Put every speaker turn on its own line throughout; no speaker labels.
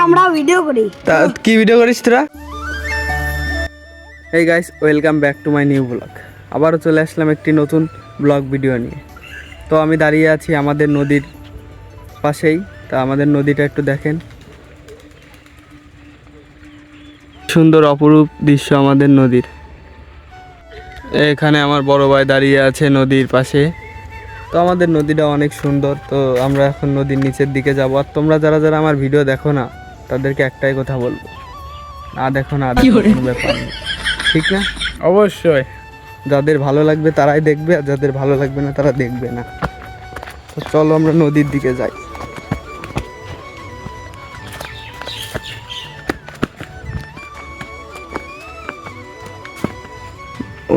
আমরা ভিডিও করি।
তা কি ভিডিও করিস তোরা? Hey guys, welcome back to my new blog. আবারও চলে আসলাম একটি নতুন ব্লগ ভিডিও নিয়ে। তো আমি দাঁড়িয়ে আছি আমাদের নদীর পাশেই। তা আমাদের নদীটা একটু দেখেন, সুন্দর অপরূপ দৃশ্য আমাদের নদীর। এখানে আমার বড় ভাই দাঁড়িয়ে আছে নদীর পাশে। তো আমাদের নদীটা অনেক সুন্দর। তো আমরা এখন নদীর নিচের দিকে যাবো। আর তোমরা যারা যারা আমার ভিডিও দেখো না, তাদেরকে একটাই কথা বলবো, না দেখো না দেখো কোনো ব্যাপার নেই, ঠিক না?
অবশ্যই
যাদের ভালো লাগবে তারাই দেখবে, আর যাদের ভালো লাগবে না তারা দেখবে না। তো চলো আমরা নদীর দিকে যাই।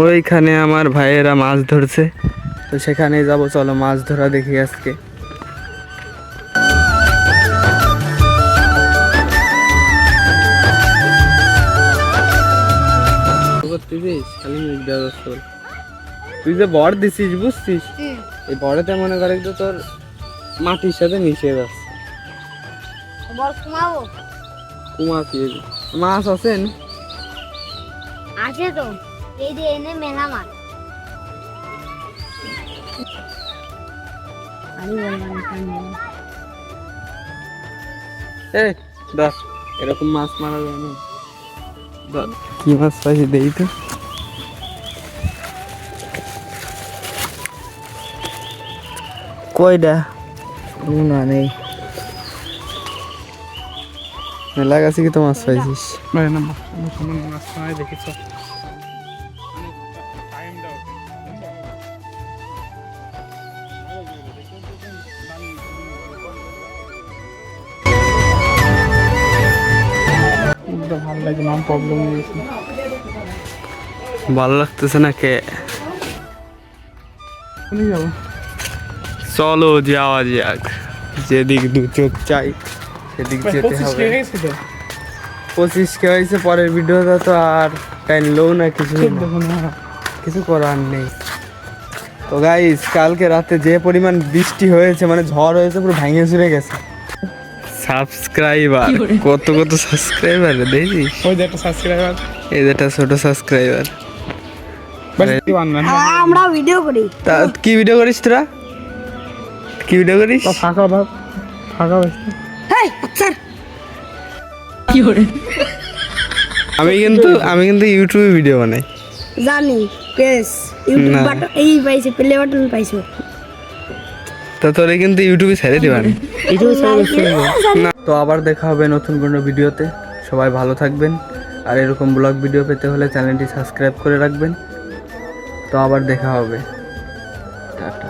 ওইখানে আমার ভাইয়েরা মাছ ধরছে, তো সেখানে যাব। চলো মাছ ধরা দেখি আজকে। খালি মুখ দেওয়া যাচ্ছে। তুই যে বর দিছিস বুঝছিস, এই বড়তে মনে করে তো তোর মাটির সাথে মিশে যাচ্ছে। কুমাছি মাছ আছেন
আছে তো, এই যে এনে মেলা মাছ।
এই দাস, এরকম মাছ মারা যায় না। কি মাছ পাইছি দেই তো। কয়টা না নেই, মেলা গাছে কি তো মাছ পাইছিস?
দেখিস ভালো লাগে না, প্রবলেম হয়েছে।
ভালো লাগতেছে না কে?
যাবো,
চলো যাওয়া যাক। যেদিক দু চোখ চাই সেদিক যেতে হবে। 25 কে হয়েছে। পরের ভিডিওটা তো আর টাইমলেও না, কিছু করার নেই। তো গাইস, কালকে রাতে যে পরিমাণ বৃষ্টি হয়েছে, মানে ঝড় হয়েছে, পুরো ভেঙে চুরে গেছে। সাবস্ক্রাইবার কত কত সাবস্ক্রাইবার দেখছিস?
ওই যে একটা সাবস্ক্রাইবার,
এই যে একটা ছোট সাবস্ক্রাইবার।
আমরা ভিডিও করি।
তা কি ভিডিও করিস তোরা? কি ভিডিও করিস?
ফাঁকা ভাব, ফাঁকা হয়েছে।
হেই স্যার,
আমি কিন্তু ইউটিউবে ভিডিও বানাই।
জানি প্রেস ইউটিউব
না।
বাটন এই পাইছে, প্লে বাটন পাইছো।
তা তোরে কিন্তু ইউটিউবে ছেড়ে দিবানি।
ইউটিউবে ছেড়ে
না। তো আবার দেখা হবে নতুন কোনো ভিডিওতে। সবাই ভালো থাকবেন, আর এরকম ব্লগ ভিডিও পেতে হলে চ্যানেলটি সাবস্ক্রাইব করে রাখবেন। তো আবার দেখা হবে, টাটা।